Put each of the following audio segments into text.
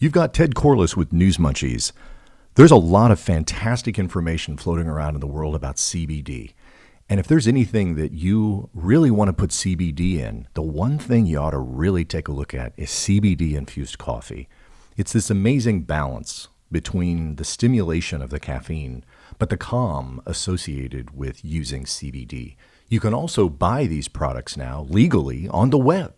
You've got Ted Corless with News Munchies. There's a lot of fantastic information floating around in the world about CBD. And if there's anything that you really want to put CBD in, the one thing you ought to really take a look at is CBD infused coffee. It's this amazing balance between the stimulation of the caffeine, but the calm associated with using CBD. You can also buy these products now legally on the web.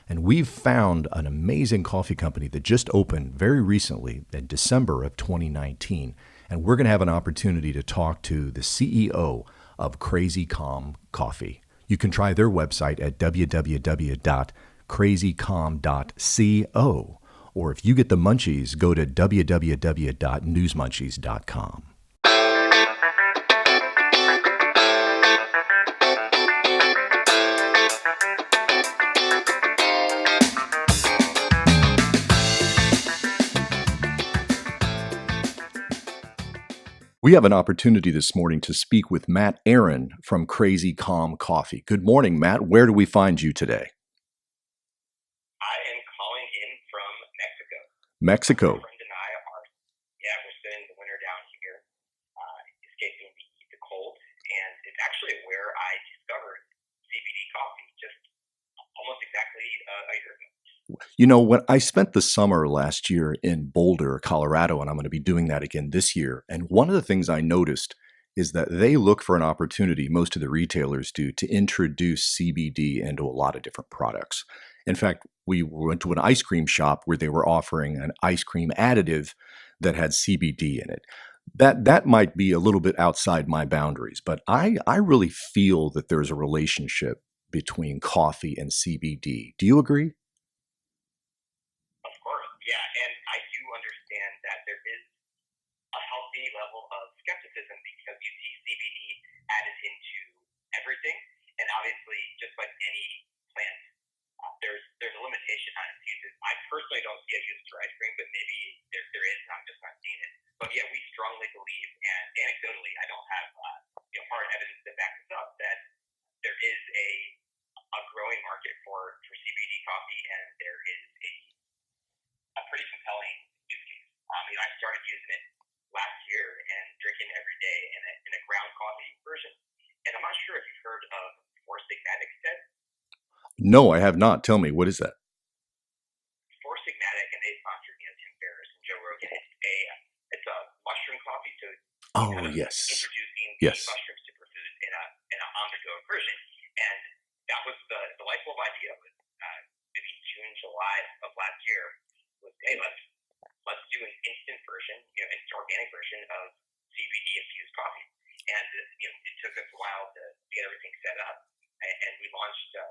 And we've found an amazing coffee company that just opened very recently in December of 2019. And we're going to have an opportunity to talk to the CEO of Crazy Calm Coffee. You can try their website at www.crazycalm.co. Or if you get the munchies, go to www.newsmunchies.com. We have an opportunity this morning to speak with Matt Aaron from Crazy Calm Coffee. Good morning, Matt. Where do we find you today? I am calling in from Mexico. Mexico. My friend and I we're spending the winter down here, escaping the cold, and it's actually where I discovered CBD coffee just almost exactly a year ago. You know, when I spent the summer last year in Boulder, Colorado, and I'm going to be doing that again this year. And one of the things I noticed is that they look for an opportunity, most of the retailers do, to introduce CBD into a lot of different products. In fact, we went to an ice cream shop where they were offering an ice cream additive that had CBD in it. That might be a little bit outside my boundaries, but I really feel that there's a relationship between coffee and CBD. Do you agree? Yeah, and I do understand that there is a healthy level of skepticism because you see CBD added into everything, and obviously, just like any plant, there's a limitation on its uses. I personally don't see a use for ice cream, but maybe there is, and I'm just not seeing it. But yeah, we strongly believe, and anecdotally, I don't have hard evidence to back this up, that there is a growing market for CBD coffee, and there is a pretty compelling use case. I started using it last year and drinking it every day in a ground coffee version. And I'm not sure if you've heard of Four Sigmatic, Ted. No, I have not. Tell me, what is that? Four Sigmatic, and they sponsored Tim Ferriss and Joe Rogan. It's a mushroom coffee, so yes, introducing yes, mushrooms superfood in an on-the-go version. And that was the light bulb idea. Was maybe June, July of last year. Was, hey, let's do an instant version, instant organic version of CBD infused coffee. And it took us a while to get everything set up, and we launched a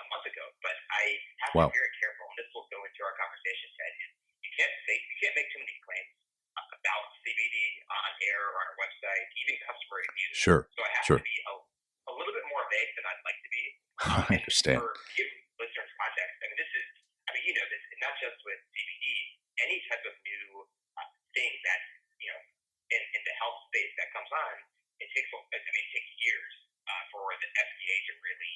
month ago. But I have to be very careful, and this will go into our conversation, Ted. Is you can't make too many claims about CBD on air or on our website, even customer reviews. Sure. So I have to be a little bit more vague than I'd like to be. I understand. For give listeners context, this is. This, and not just with CBD, any type of new thing that, in the health space that comes on, it takes years for the FDA to really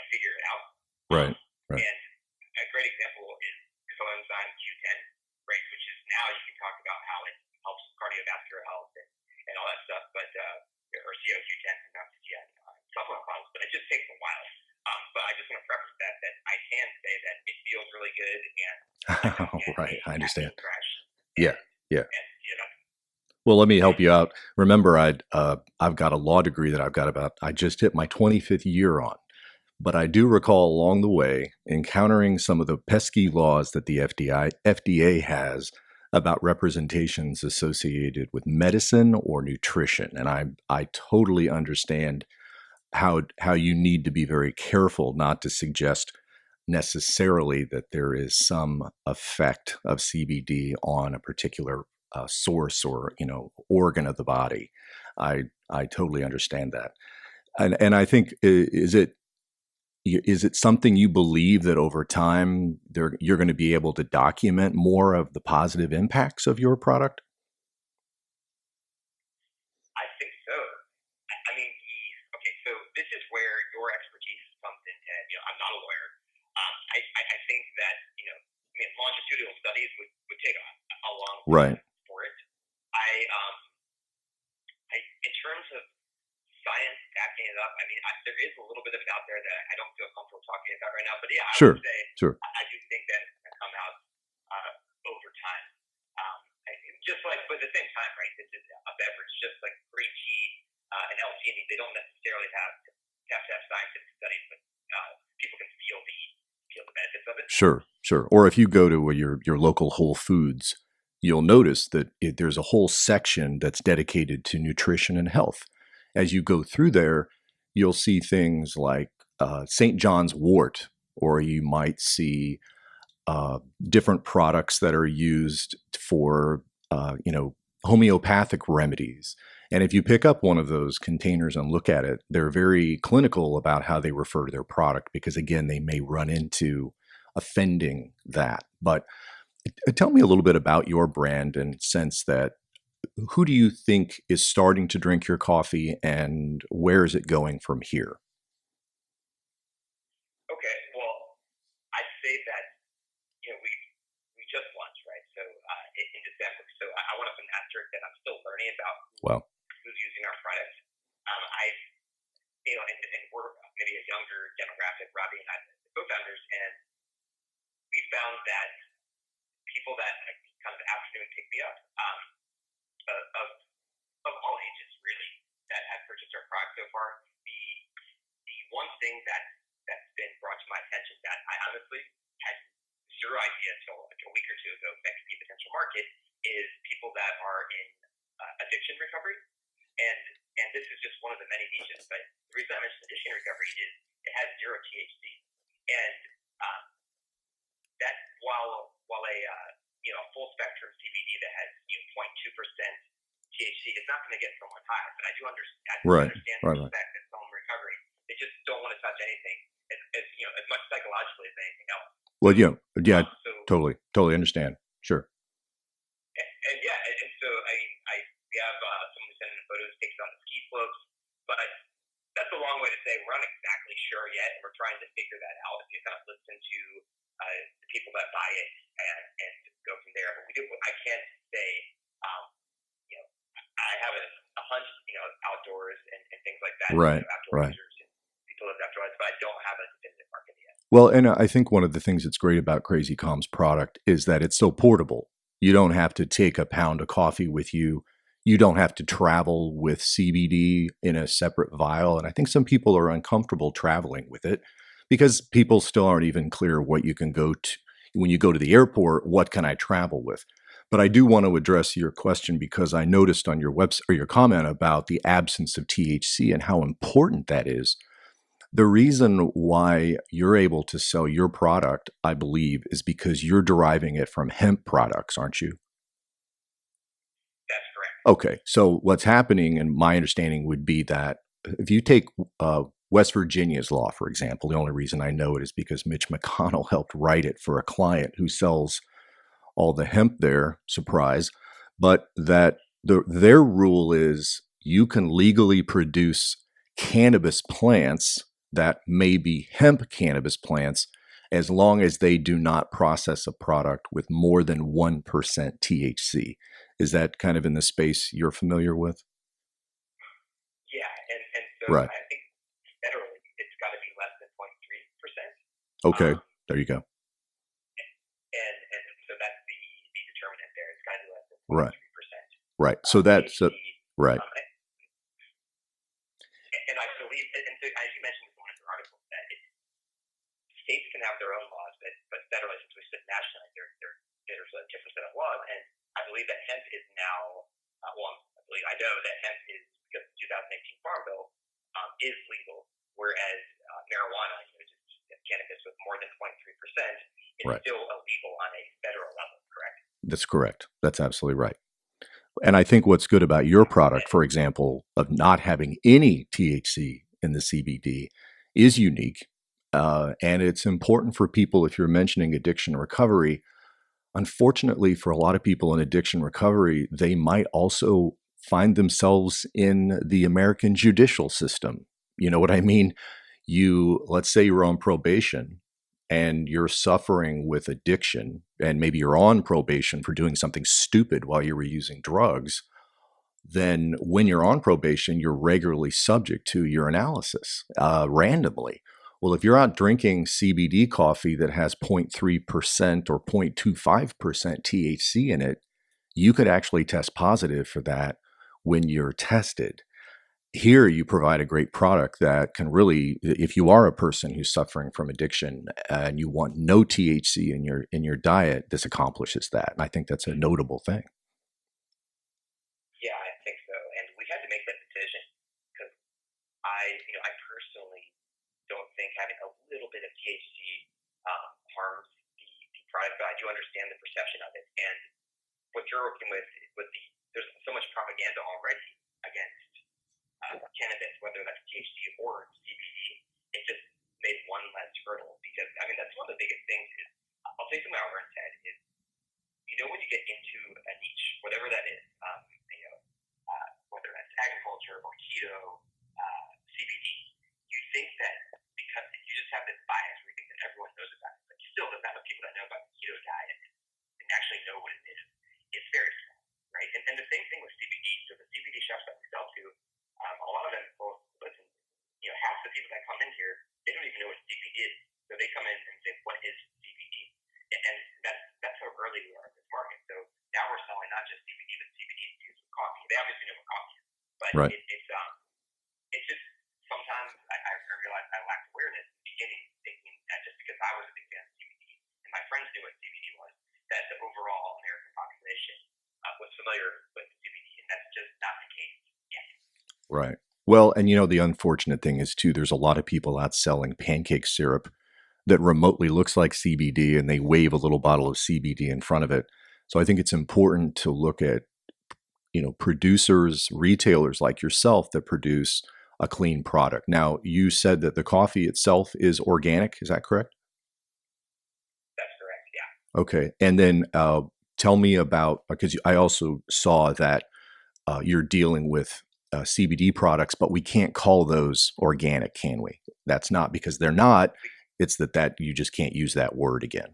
figure it out. Right. And a great example is coenzyme Q10, right, which is now you can talk about how it helps cardiovascular health and all that stuff, but, or CoQ10, sometimes it's supplement bottles, but it just takes a while. But I just want to preface that I can say that it feels really good, and right, I understand. Yeah. And, well, let me help you out. Remember, I've got a law degree that I just hit my 25th year on, but I do recall along the way encountering some of the pesky laws that the FDA has about representations associated with medicine or nutrition, and I totally understand how you need to be very careful not to suggest necessarily that there is some effect of CBD on a particular source or organ of the body. I totally understand that, and I think is it something you believe that over time you're going to be able to document more of the positive impacts of your product? So this is where your expertise comes in, Ted. I'm not a lawyer. I think that, longitudinal studies would take a long Right. time for it. In terms of science backing it up, I mean, there is a little bit of it out there that I don't feel comfortable talking about right now. But yeah, I Sure. would say Sure. I do think that it's going to come out over time. Just like, but at the same time, right? This is a beverage, just like green tea and L-theanine. They don't necessarily have to have scientific studies, but people can feel the benefits of it. Sure. Sure. Or if you go to your local Whole Foods, you'll notice that there's a whole section that's dedicated to nutrition and health. As you go through there, you'll see things like St. John's wort, or you might see different products that are used for, homeopathic remedies. And if you pick up one of those containers and look at it, they're very clinical about how they refer to their product because, again, they may run into offending that. But tell me a little bit about your brand and sense that who do you think is starting to drink your coffee and where is it going from here? Okay, well, I'd say that we just launched, right? So in December. So I want to put an asterisk that I'm still learning about Well, who's using our product. And we're maybe a younger demographic. Robbie and I, the co-founders, and we found that people that kind of afternoon pick me up of all ages, really, that have purchased our product so far. The one thing that's been brought to my attention that I honestly had zero idea until like a week or two ago that could be a potential market is people that are in addiction recovery, and this is just one of the many niches. But the reason I mentioned addiction recovery is it has zero THC, and that while a full spectrum CBD that has 0.2% THC, it's not going to get someone high. But I do understand right, and right, right. respect that someone recovery, they just don't want to touch anything as much psychologically as anything else. Well, yeah, So totally understand. Sure. and so we have someone who's sending photos, takes on the ski slopes, but that's a long way to say we're not exactly sure yet, and we're trying to figure that out. If you kind of listen to the people that buy it and go from there, but I can't say, I have a hunch, outdoors and things like that, Right, outdoor right. users and people live outdoors, but I don't have a definitive market yet. Well, and I think one of the things that's great about Crazy Calm's product is that it's so portable. You don't have to take a pound of coffee with you. You don't have to travel with CBD in a separate vial. And I think some people are uncomfortable traveling with it because people still aren't even clear what you can go to. When you go to the airport, what can I travel with? But I do want to address your question because I noticed on your website or your comment about the absence of THC and how important that is. The reason why you're able to sell your product, I believe, is because you're deriving it from hemp products, aren't you? That's correct. Okay, so what's happening, and my understanding would be that if you take West Virginia's law, for example, the only reason I know it is because Mitch McConnell helped write it for a client who sells all the hemp there, surprise, but that their rule is you can legally produce cannabis plants that may be hemp cannabis plants as long as they do not process a product with more than 1% THC. Is that kind of in the space you're familiar with? Yeah, and so Right. I think federally it's got to be less than 0.3%. Okay. Um, There you go. and so that's the determinant there. It's got to be less than Right. 0.3%. Right. So that's right. And I believe, and so as you mentioned in one of your articles, that states can have their own laws, but federally, since we sit nationally, there's a different set of laws. And I believe that hemp is now, I know that hemp is, because the 2018 Farm Bill is legal, whereas marijuana, just cannabis with more than 0.3%, is Right. still illegal on a federal level, correct? That's correct. That's absolutely right. And I think what's good about your product, for example, of not having any THC in the CBD is unique. And it's important for people, if you're mentioning addiction recovery. Unfortunately, for a lot of people in addiction recovery, they might also find themselves in the American judicial system. You know what I mean? Let's say you're on probation and you're suffering with addiction, and maybe you're on probation for doing something stupid while you were using drugs, then when you're on probation, you're regularly subject to urinalysis randomly. Well, if you're out drinking CBD coffee that has 0.3% or 0.25% THC in it, you could actually test positive for that when you're tested. Here, you provide a great product that can really, if you are a person who's suffering from addiction and you want no THC in your diet, this accomplishes that. And I think that's a notable thing. Yeah, I think so. And we had to make that decision because I personally don't think having a little bit of THC harms the product, but I do understand the perception of it. And what you're working with there's so much propaganda already against cannabis, whether that's THC or CBD. It just made one less hurdle because I mean that's one of the biggest things is I'll say something I learned, Ted, is when you get into a niche, whatever that is, whether that's agriculture or keto, CBD, you think that because you just have this bias where you think that everyone knows about it, but still the amount of people that know about the keto diet and actually know what it is, it's very small, right? And the same thing with CBD. So the CBD shops that we sell to, a lot of them will listen. Half the people that come in here, they don't even know what CBD is. So they come in and say, "What is CBD?" And that's how early we are in this market. So now we're selling not just CBD, but CBD infused with coffee. They obviously know what coffee is, but Right. it's just sometimes I realized I lacked awareness in the beginning, thinking that just because I was a big fan of CBD and my friends knew what CBD was, that the overall American population was familiar with CBD, and that's just not the case yet. Right. Well, and the unfortunate thing is too, there's a lot of people out selling pancake syrup that remotely looks like CBD, and they wave a little bottle of CBD in front of it. So I think it's important to look at, producers, retailers like yourself that produce a clean product. Now, you said that the coffee itself is organic. Is that correct? That's correct. Yeah. Okay. And then tell me about, because I also saw that you're dealing with CBD products, but we can't call those organic, can we? That's not because they're not. It's that you just can't use that word again.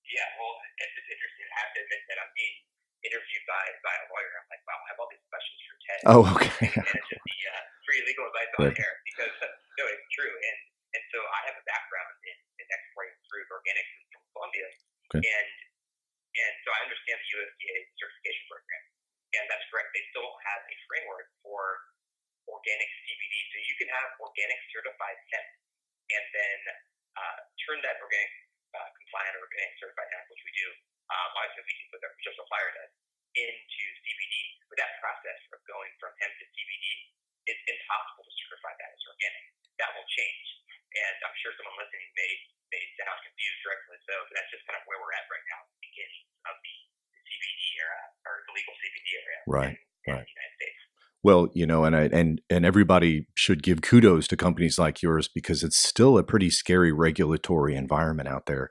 Yeah, well, it's interesting. I have to admit that I'm being interviewed by a lawyer. I'm like, wow, I have all these questions for Ted. Oh, okay. And it's just the free legal advice on Right. air because no, it's true. And so I have a background in exporting fruit organics from Colombia, Okay. and so I understand the USDA certification program, and that's correct. They still don't have a framework for organic CBD, so you can have organic certified hemp, and then turn that organic compliant or organic certified hemp, which we do, obviously we do with our just supplier does, into CBD. But that process of going from hemp to CBD is impossible to certify that as organic. That will change, and I'm sure someone listening may sound confused, rightfully so. But that's just kind of where we're at right now, the beginning of the CBD era or the legal CBD era Right. in Right. the United States. Well, and everybody should give kudos to companies like yours because it's still a pretty scary regulatory environment out there.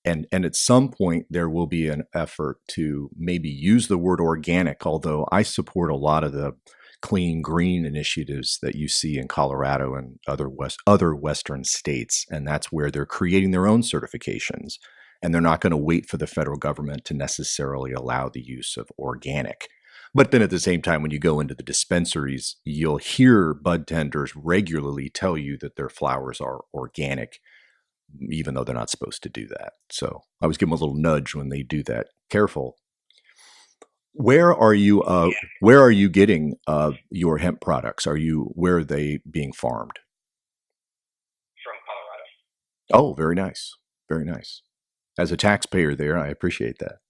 And at some point there will be an effort to maybe use the word organic, although I support a lot of the clean green initiatives that you see in Colorado and other western states, and that's where they're creating their own certifications, and they're not going to wait for the federal government to necessarily allow the use of organic. But then at the same time, when you go into the dispensaries, you'll hear bud tenders regularly tell you that their flowers are organic, even though they're not supposed to do that. So I always give them a little nudge when they do that. Careful. Where are you? Where are you getting your hemp products? Where are they being farmed? From Colorado. Oh, very nice, very nice. As a taxpayer there, I appreciate that.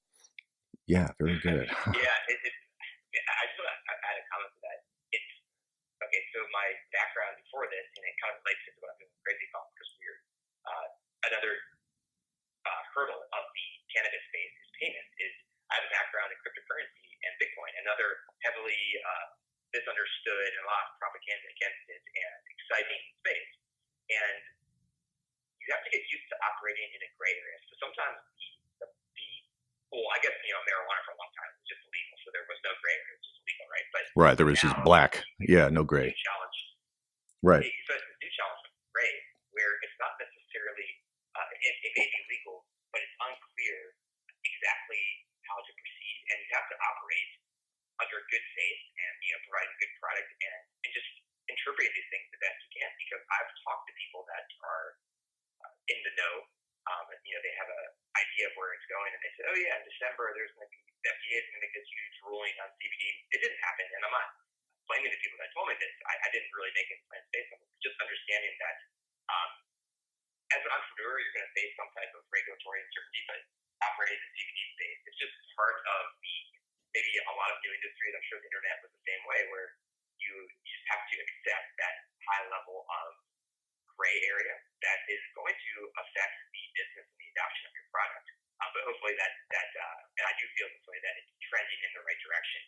Yeah, very good. Yeah, I just want to add a comment to that. It's okay. So my background before this, and it kind of relates to what I'm doing crazy about because we're another hurdle of the cannabis space is payments. Is I have a background in cryptocurrency and Bitcoin, another heavily misunderstood and a lot of propaganda against it and exciting space. And you have to get used to operating in a gray area. So sometimes well, I guess marijuana for a long time was just illegal, so there was no gray area; it was just illegal, right? But Right, there was just black. Yeah, no gray. Challenge, Right. so it's a new challenge with gray, where it's not necessarily talk to people that are in the know, and they have an idea of where it's going, and they say, oh yeah, in December there's going to be the FDA is going to make this huge ruling on CBD. It didn't happen, and I'm not blaming the people that told me this. I didn't really make any plans based on it. Just understanding that um, as an entrepreneur, you're going to face some type of regulatory uncertainty, but operating in the CBD space, it's just part of maybe a lot of new industries. I'm sure the internet was the same way, where you just have to accept that high level of gray area that is going to affect the business and the adoption of your product. But hopefully and I do feel this way, that it's trending in the right direction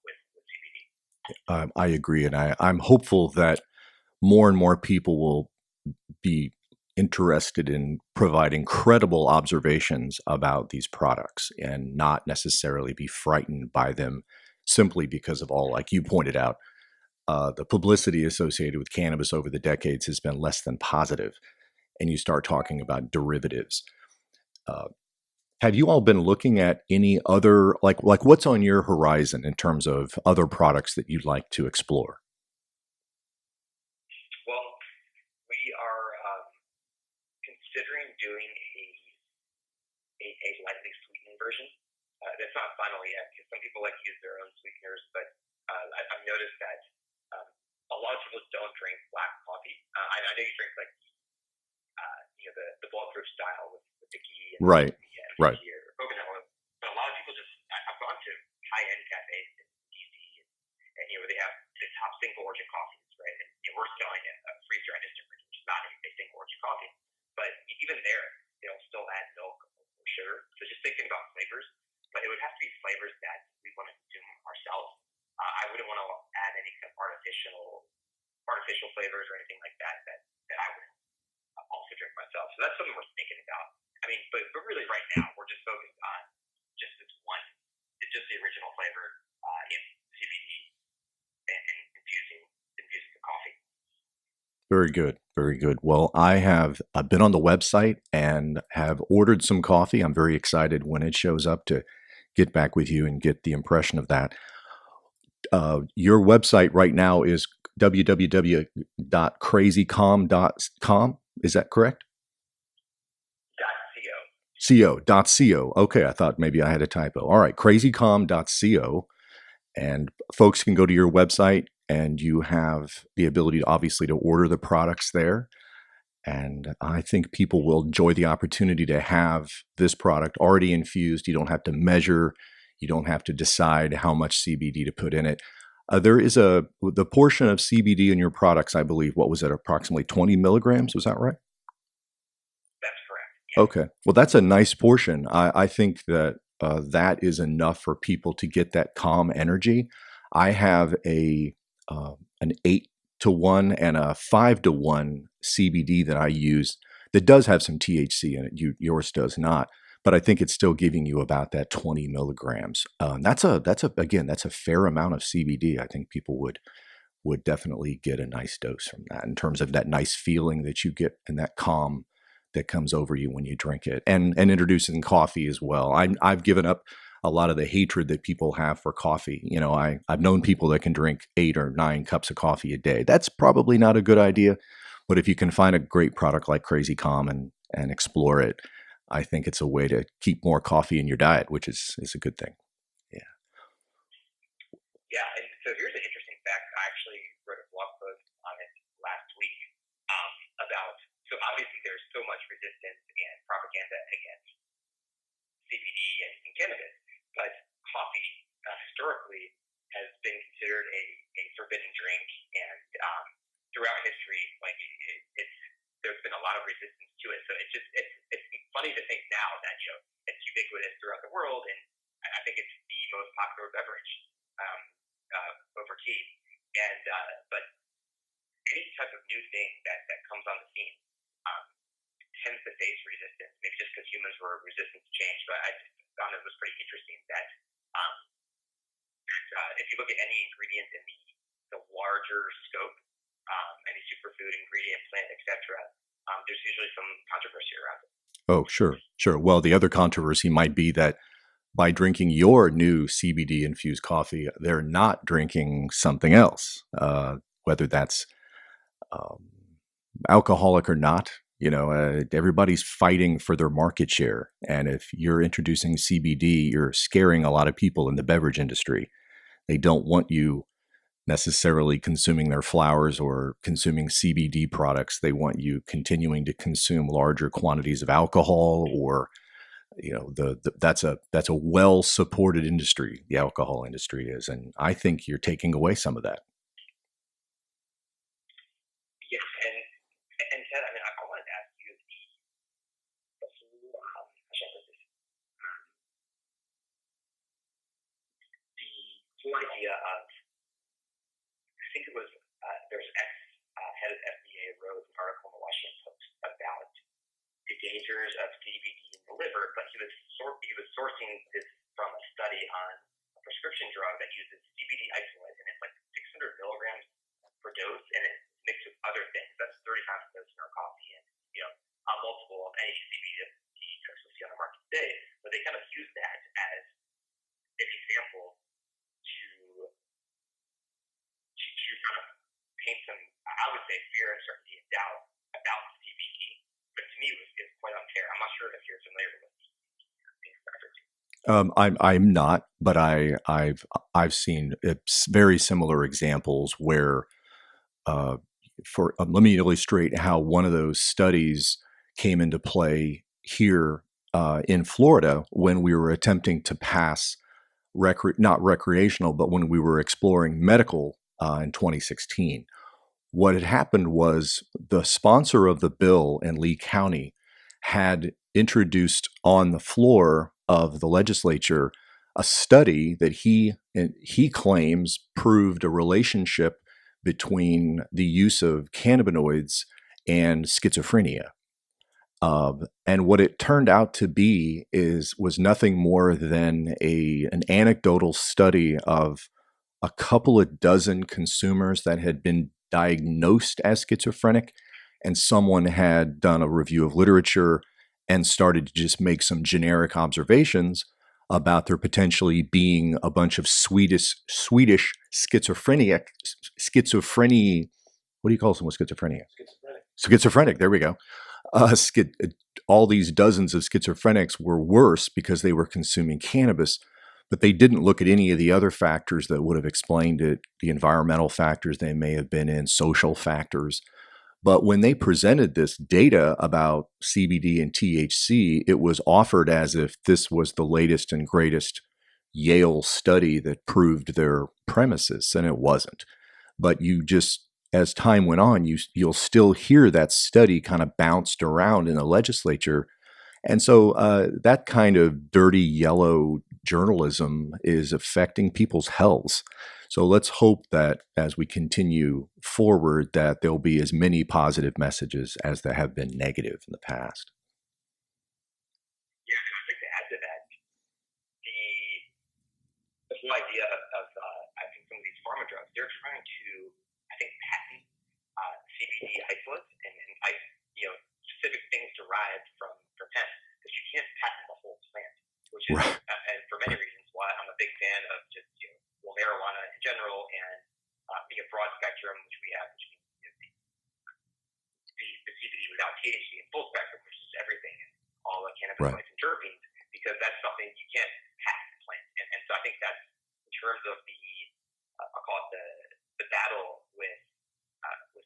with CBD. I agree, and I'm hopeful that more and more people will be interested in providing credible observations about these products and not necessarily be frightened by them simply because of all, like you pointed out, the publicity associated with cannabis over the decades has been less than positive, and you start talking about derivatives. Uh, have you all been looking at any other, like what's on your horizon in terms of other products that you'd like to explore? Well, we are considering doing a lightly sweetened version. That's not final yet, because some people like to use their own sweeteners, but I've noticed that a lot of people don't drink black coffee. I know you drink like the bulletproof style with the ghee and Right, the right. MCT or coconut oil, but a lot of people I've gone to high end cafes in DC, and they have the top single origin coffees, right? And we're selling a freezer register, which is not a single origin coffee, but even there they'll still add milk or sugar. So just thinking about flavors, but it would have to be flavors that we want to consume ourselves. I wouldn't want to add any kind of artificial flavors or anything like that I would also drink myself. So that's something we're thinking about. I mean, but really right now we're just focused on just this one, just the original flavor in CBD and infusing the coffee. Very good. Very good. Well, I've been on the website and have ordered some coffee. I'm very excited when it shows up to get back with you and get the impression of that. Your website right now is www.crazycom.com. Is that correct? Co. Okay, I thought maybe I had a typo. All right, crazycom.co. And folks can go to your website and you have the ability to obviously to order the products there. And I think people will enjoy the opportunity to have this product already infused. You don't have to measure. You don't have to decide how much CBD to put in it. There is the portion of CBD in your products, I believe, what was it, approximately 20 milligrams? Was that right? That's correct. Yeah. Okay. Well, that's a nice portion. I think that that is enough for people to get that calm energy. I have an 8-to-1 and a 5-to-1 CBD that I use that does have some THC in it. Yours does not, but I think it's still giving you about that 20 milligrams. That's a fair amount of CBD. I think people would definitely get a nice dose from that in terms of that nice feeling that you get and that calm that comes over you when you drink it, and introducing coffee as well. I've given up a lot of the hatred that people have for coffee. I've known people that can drink 8 or 9 cups of coffee a day. That's probably not a good idea, but if you can find a great product like Crazy Calm and explore it, I think it's a way to keep more coffee in your diet, which is a good thing. Yeah. Yeah, and so here's an interesting fact. I actually wrote a blog post on it last week about. So obviously there's so much resistance and propaganda against CBD and cannabis, but coffee historically has been considered a forbidden drink, and throughout history, like there's been a lot of resistance to it. So it's funny to think now that it's ubiquitous throughout the world, and I think it's the most popular beverage over tea. And but any type of new thing that comes on the scene tends to face resistance, maybe just because humans were resistant to change. But I found it was pretty interesting that if you look at any ingredient in the larger scope, any superfood ingredient, plant, etc., there's usually some controversy around it. Oh, sure, sure. Well, the other controversy might be that by drinking your new CBD infused coffee, they're not drinking something else, whether that's um, alcoholic or not, everybody's fighting for their market share. And if you're introducing CBD, you're scaring a lot of people in the beverage industry. They don't want you necessarily consuming their flowers or consuming CBD products. They want you continuing to consume larger quantities of alcohol, or that's a well supported industry. The alcohol industry is, and I think you're taking away some of that. Yes, and Ted, I mean, I wanted to ask you the whole, how should I put this? The whole idea of, I think it was, there's head of FDA wrote an article in the Washington Post about the dangers of CBD in the liver, but he was sourcing this from a study on a prescription drug that uses CBD isolate, and it's like 600 milligrams per dose, and it's mixed with other things. That's 30 times the dose in our coffee, and a multiple of any CBD drugs we see on the market today. But they kind of use that as an example to kind of paint some, I would say, fear, uncertainty, and doubt about CBD. But to me, it's quite unfair. I'm not sure if you're familiar with these references. I'm not, but I've seen very similar examples where, let me illustrate how one of those studies came into play here in Florida when we were attempting to pass not recreational, but when we were exploring medical in 2016. What had happened was the sponsor of the bill in Lee County had introduced on the floor of the legislature a study that he claims proved a relationship between the use of cannabinoids and schizophrenia. And what it turned out to be was nothing more than an anecdotal study of a couple of dozen consumers that had been diagnosed as schizophrenic, and someone had done a review of literature and started to just make some generic observations about there potentially being a bunch of Swedish schizophrenia. What do you call someone with schizophrenia? Schizophrenic. There we go. All these dozens of schizophrenics were worse because they were consuming cannabis, but they didn't look at any of the other factors that would have explained it, the environmental factors they may have been in, social factors. But when they presented this data about CBD and THC, it was offered as if this was the latest and greatest Yale study that proved their premises, and it wasn't. But as time went on, you'll still hear that study kind of bounced around in the legislature. And so that kind of dirty yellow journalism is affecting people's healths. So let's hope that as we continue forward, that there'll be as many positive messages as there have been negative in the past. Yeah, and I'd like to add to that the whole idea of I think some of these pharma drugs, they're trying to, I think, patent CBD isolates and specific things derived from hemp, because you can't patent the whole plant, which is, right. And for many reasons, why I'm a big fan of just marijuana in general, and being a broad spectrum, which we have, which means the CBD without THC and full spectrum, which is everything, and all the cannabinoids and terpenes, because that's something you can't patent plant. And so I think that's in terms of the I'll call it the battle with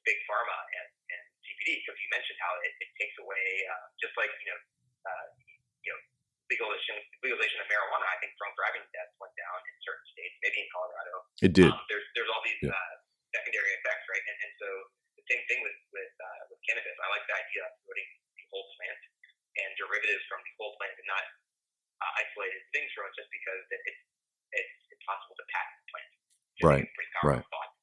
big pharma and CBD, because you mentioned how it takes away just like legalization of marijuana. I think drunk driving deaths went down in certain states, maybe in Colorado. It did. There's all these secondary effects, right? And so the same thing with cannabis. I like the idea of putting the whole plant and derivatives from the whole plant, and not isolated things from it, just because it's possible to patent the plant. Right. Pretty powerful thought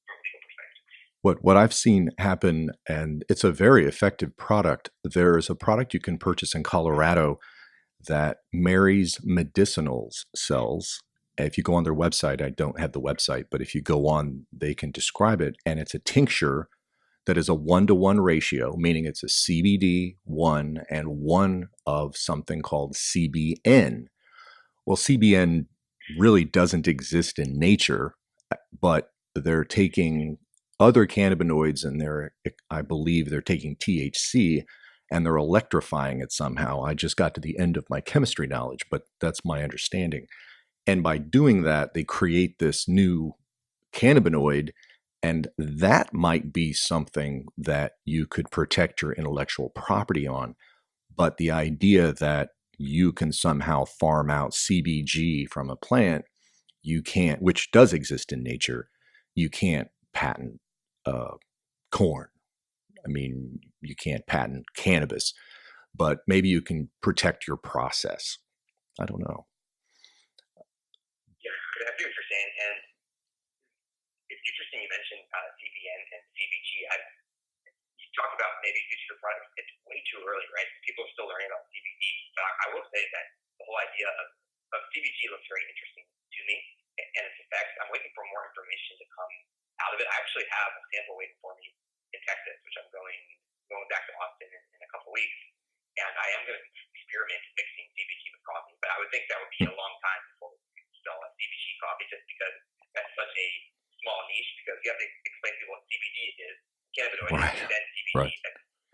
from a legal perspective. What I've seen happen, and it's a very effective product. There's a product you can purchase in Colorado that marries medicinal cells. If you go on their website, I don't have the website, but if you go on, they can describe it. And it's a tincture that is a 1-to-1 ratio, meaning it's a CBD 1 and 1 of something called CBN. Well, CBN really doesn't exist in nature, but they're taking other cannabinoids, and I believe they're taking THC and they're electrifying it somehow. I just got to the end of my chemistry knowledge, but that's my understanding. And by doing that, they create this new cannabinoid, and that might be something that you could protect your intellectual property on. But the idea that you can somehow farm out CBG from a plant, you can't, which does exist in nature, you can't patent uh, corn. I mean, you can't patent cannabis, but maybe you can protect your process. I don't know. Yeah, I see what you're saying, and it's interesting you mentioned CBN and CBG. You talk about maybe future products. It's way too early, right? People are still learning about CBD. But I will say that the whole idea of CBG looks very interesting to me and its effects. I'm waiting for more information to come out of it. I actually have a sample waiting for me in Texas, which I'm going back to Austin in a couple of weeks. And I am going to experiment mixing CBG with coffee, but I would think that would be a long time before we sell a CBG coffee, just because that's such a small niche. Because you have to explain to people what CBD is, cannabinoid, Right. and then CBG. Right.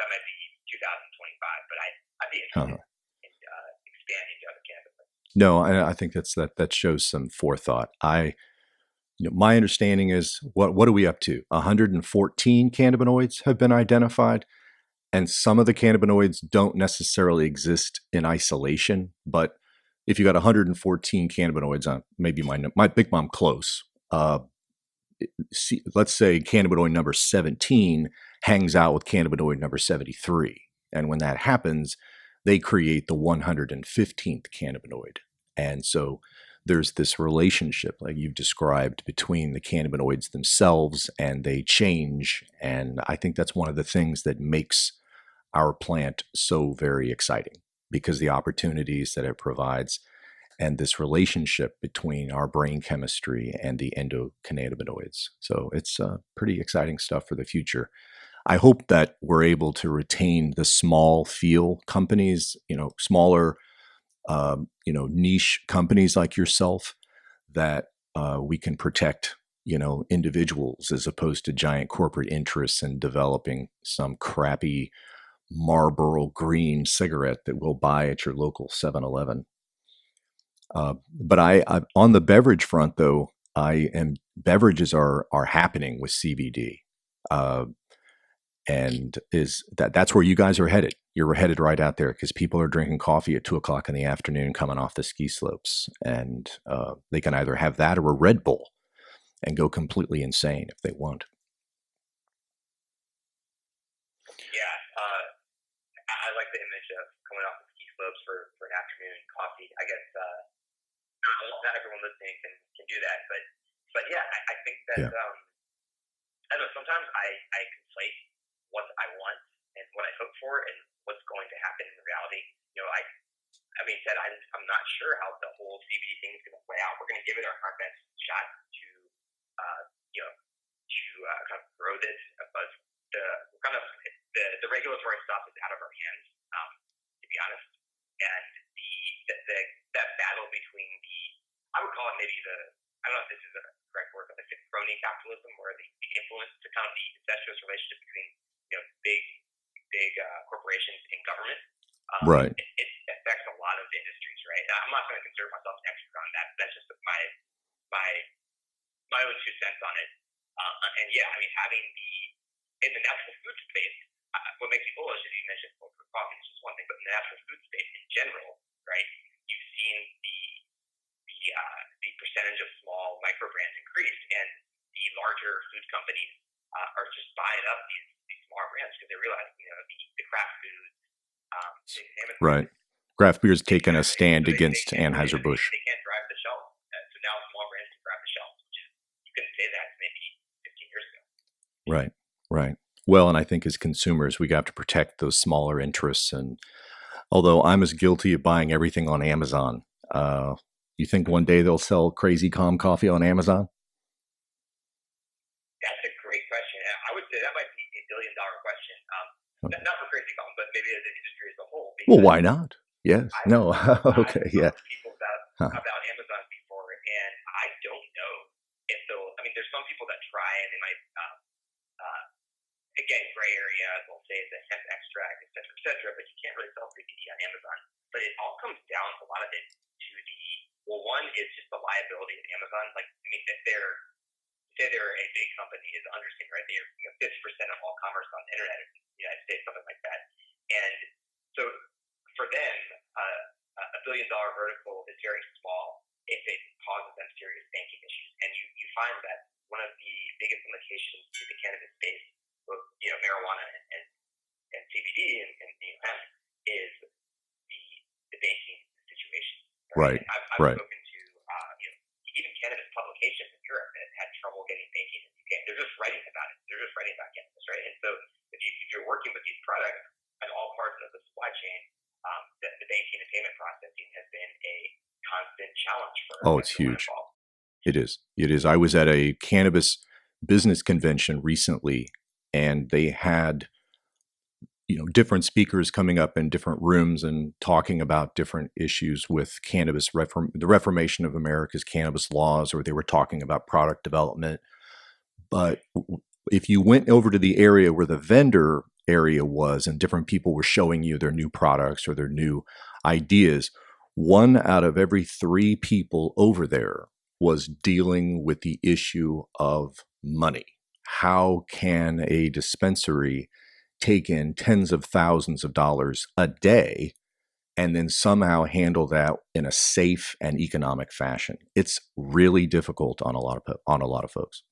That might be 2025, but I'd be interested in expanding to other cannabinoids. No, I think that shows some forethought. My understanding is what are we up to? 114 cannabinoids have been identified, and some of the cannabinoids don't necessarily exist in isolation. But if you got 114 cannabinoids on, maybe my big mom close. Let's say cannabinoid number 17 hangs out with cannabinoid number 73, and when that happens, they create the 115th cannabinoid. And so there's this relationship, like you've described, between the cannabinoids themselves, and they change. And I think that's one of the things that makes our plant so very exciting, because the opportunities that it provides and this relationship between our brain chemistry and the endocannabinoids. So it's pretty exciting stuff for the future. I hope that we're able to retain the small feel companies, smaller, niche companies like yourself, that we can protect, individuals, as opposed to giant corporate interests in developing some crappy Marlboro green cigarette that we'll buy at your local 7-Eleven. But I on the beverage front, though, beverages are happening with CBD, and that's where you guys are headed. You're headed right out there, because people are drinking coffee at 2 o'clock in the afternoon coming off the ski slopes, and they can either have that or a Red Bull and go completely insane if they want. Yeah, I like the image of coming off the ski slopes for an afternoon coffee. I guess not everyone listening can do that, but yeah, I think that I don't know. Sometimes I conflate what I want and what I hope for and what's going to happen in reality. I mean, Ted, I'm not sure how the whole CBD thing is going to play out. We're going to give it our best shot to kind of grow this, but the regulatory stuff is out of our hands, to be honest. And that battle between I would call it maybe I don't know if this is a correct word, but the crony capitalism, where the influence, to kind of the incestuous relationship between big corporations and government. Right. It affects a lot of industries, right? Now, I'm not going to consider myself an expert on that. That's just my own 2 cents on it. And yeah, I mean, having in the natural food space, what makes me bullish is, you mentioned coffee is just one thing, but in the natural food space in general, right? You've seen the percentage of small micro brands increase, and the larger food companies are just buying up these smaller brands, because they realize, the craft foods, right. Craft beer's taken a stand against Anheuser-Busch. They can't drive the shelf, so now small brands can drive the shelf, which is, you couldn't say that maybe 15 years ago. Right. Well, and I think as consumers, we have to protect those smaller interests. And although I'm as guilty of buying everything on Amazon, you think one day they'll sell Crazy Calm coffee on Amazon? That's a great question. I would say that might be $1 billion question. Not for Crazy Calm, but maybe as an industry as a whole. Well, why not? Yes. No. Okay. Yeah. People about Amazon before, and I don't know if they'll. I mean, there's some people that try, and they might will say it's a hemp extract, et cetera, but you can't really sell CBD on Amazon. But it all comes down, a lot of it, to the, well, one is just the liability of Amazon. Like, I mean, if say they're a big company, is understanding, right? They're 50% of all commerce on the internet in the United States, something like that. And so for them, a $1 billion vertical is very small if it causes them serious banking issues. And you find that one of the biggest limitations to the cannabis space, both marijuana and CBD and hemp, is the banking situation. Right. Right. And I've Right. spoken to even cannabis publications in Europe that had trouble getting banking in the UK. They're just writing about it. They're just writing about cannabis, right? And so if you're working with these products at all parts of the supply chain, the banking and payment processing has been a constant challenge for Oh, it's everyone huge. involved. It is. It is. I was at a cannabis business convention recently, and they had different speakers coming up in different rooms and talking about different issues with cannabis, the reformation of America's cannabis laws, or they were talking about product development. But if you went over to the area where the vendor area was and different people were showing you their new products or their new ideas, 1 out of every 3 people over there was dealing with the issue of money. How can a dispensary take in tens of thousands of dollars a day and then somehow handle that in a safe and economic fashion? It's really difficult on a lot of folks.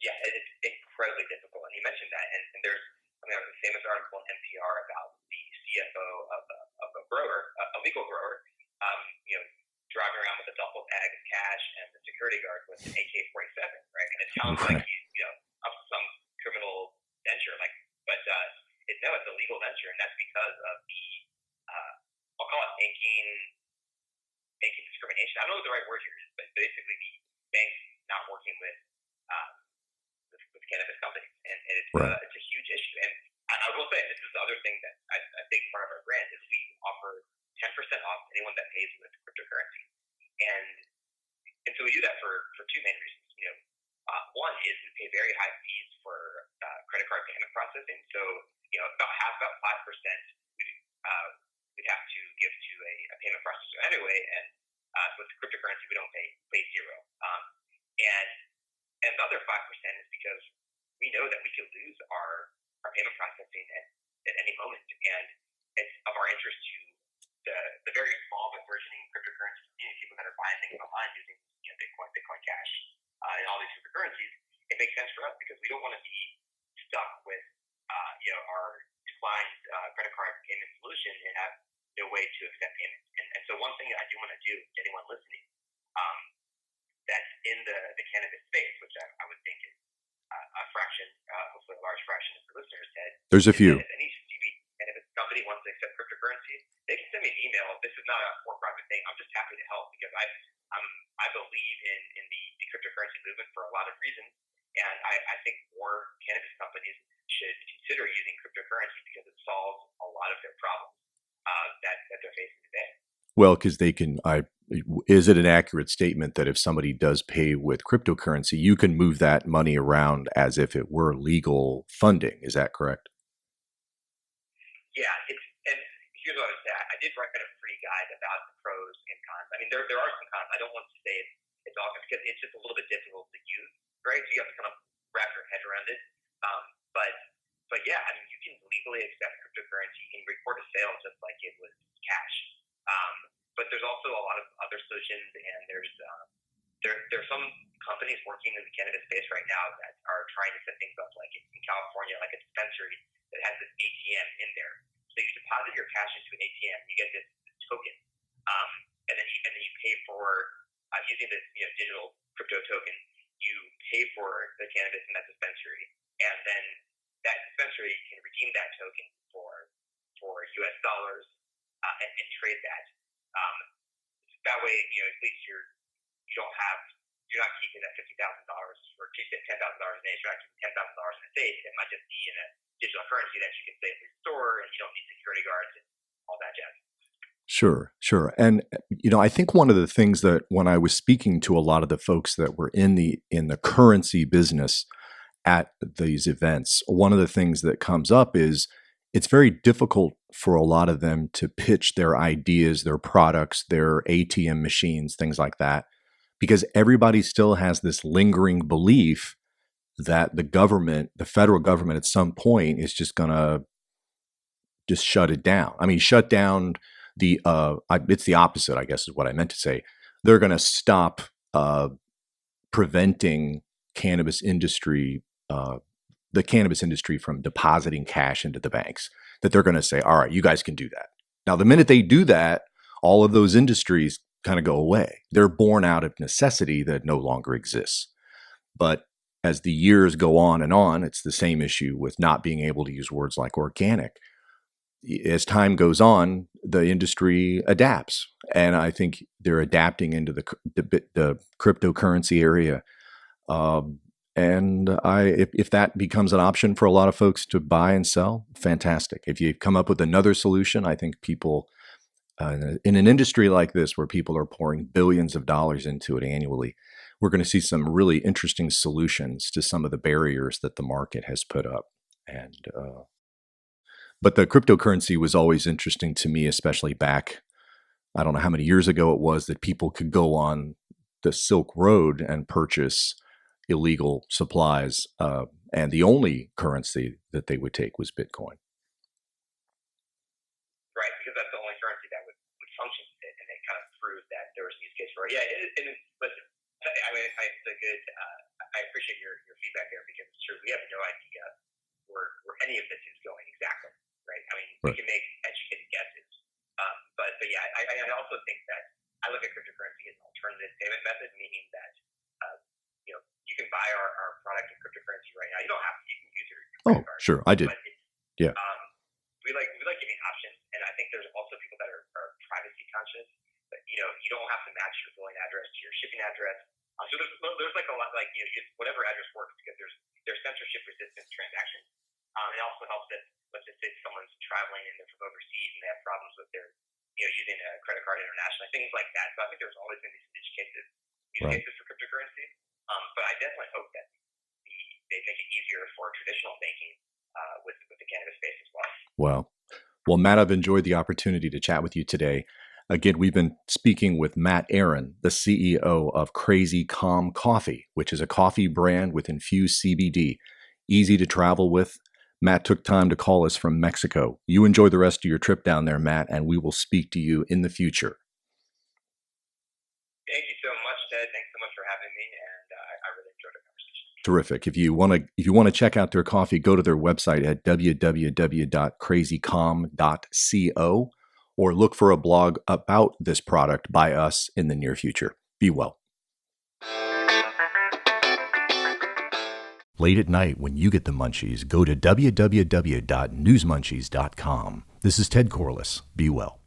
Yeah, it's incredibly difficult. And you mentioned that, and there's a famous article in NPR about the CFO of a grower, a legal grower, um, you know, driving around with a duffel bag of cash and the security guard with an AK-47, right? And it sounds like Right. he's up to some criminal venture, like, but it's a legal venture, and that's because of the I'll call it banking discrimination. I don't know what the right word here is, but basically the banks not working um, with cannabis companies, and Right. it's a huge issue. And I will say this is the other thing that a big part of our brand is we offer 10% off anyone that pays with cryptocurrency, and so we do that for 2 main reasons. One is we pay very high fees for credit card payment processing. So about 5% we'd have to give to a payment processor anyway, and with cryptocurrency we don't pay zero. And the other 5% is because we know that we could lose our payment processing at any moment, and it's of our interest to the very small but burgeoning cryptocurrency community, people that are buying things online using Bitcoin Cash, and all these cryptocurrencies. It makes sense for us because we don't want to be stuck with our declined credit card payment solution and have no way to accept payment. And so one thing that I do want to do to anyone listening, that's in the cannabis space, which I would think is a fraction, hopefully a large fraction of the listeners, Ted, There's a is that few. if any CBD cannabis company wants to accept cryptocurrency, they can send me an email. This is not a for-profit thing. I'm just happy to help because I believe in the cryptocurrency movement for a lot of reasons, and I think more cannabis companies should consider using cryptocurrency because it solves a lot of their problems that they're facing today. Well, because is it an accurate statement that if somebody does pay with cryptocurrency, you can move that money around as if it were legal funding? Is that correct? Yeah, and here's what I would say. I did write a free guide about the pros and cons. I mean, there are some cons. I don't want to say it's all because it's just a little bit difficult to use, right? So you have to kind of wrap your head around it. Um, but yeah, I mean, you can legally accept cryptocurrency and record a sale just like it was cash. But there's also a lot of other solutions, and there's some companies working in the cannabis space right now that are trying to set things up like in California, like a dispensary that has this ATM in there. So you deposit your cash into an ATM, you get this token, and then you pay for using this digital crypto token. You pay for the cannabis in that dispensary, and then that dispensary can redeem that token for U.S. dollars and trade that. That way, at least you're not keeping that $50,000 or $10,000 in a you're not keeping $10,000 in a safe. It might just be in a digital currency that you can safely store, and you don't need security guards and all that jazz. Sure, sure. And I think one of the things that when I was speaking to a lot of the folks that were in the currency business, at these events, one of the things that comes up is it's very difficult for a lot of them to pitch their ideas, their products, their ATM machines, things like that, because everybody still has this lingering belief that the government, the federal government, at some point is just going to just shut it down. I mean, shut down it's the opposite, I guess, is what I meant to say. They're going to stop preventing cannabis industry, the cannabis industry from depositing cash into the banks, that they're going to say, all right, you guys can do that. Now, the minute they do that, all of those industries kind of go away. They're born out of necessity that no longer exists. But as the years go on, it's the same issue with not being able to use words like organic. As time goes on, the industry adapts. And I think they're adapting into the cryptocurrency area. If that becomes an option for a lot of folks to buy and sell, fantastic. If you come up with another solution, I think people in an industry like this, where people are pouring billions of dollars into it annually, we're going to see some really interesting solutions to some of the barriers that the market has put up. But the cryptocurrency was always interesting to me, especially back, I don't know how many years ago it was, that people could go on the Silk Road and purchase illegal supplies, and the only currency that they would take was Bitcoin. Right, because that's the only currency that would function, and it kind of proved that there was a use case for it. Yeah, listen, I mean, it's a good. I appreciate your feedback there, because it's true. We have no idea where any of this is going exactly. Right. I mean, we can make educated guesses, but yeah, I also think that I look at cryptocurrency as an alternative payment method, meaning that you can buy our product in cryptocurrency right now. You don't have to. You can use your credit card. Sure, I did. Yeah. We like giving options, and I think there's also people that are privacy conscious. But you don't have to match your billing address to your shipping address. So there's like a lot, like just whatever address works, because there's censorship resistant transactions. It also helps that, let's just say someone's traveling and they're from overseas and they have problems with their using a credit card internationally, things like that. So I think there's always going to be some use cases for cryptocurrency. But I definitely hope that they make it easier for traditional banking with the cannabis space as well. Well, Matt, I've enjoyed the opportunity to chat with you today. Again, we've been speaking with Matt Aaron, the CEO of Crazy Calm Coffee, which is a coffee brand with infused CBD, easy to travel with. Matt took time to call us from Mexico. You enjoy the rest of your trip down there, Matt, and we will speak to you in the future. Thank you so much, Ted. Thanks so much for having me, and I really enjoyed the conversation. Terrific. If you want to check out their coffee, go to their website at www.crazycalm.co, or look for a blog about this product by us in the near future. Be well. Late at night, when you get the munchies, go to www.newsmunchies.com. This is Ted Corless. Be well.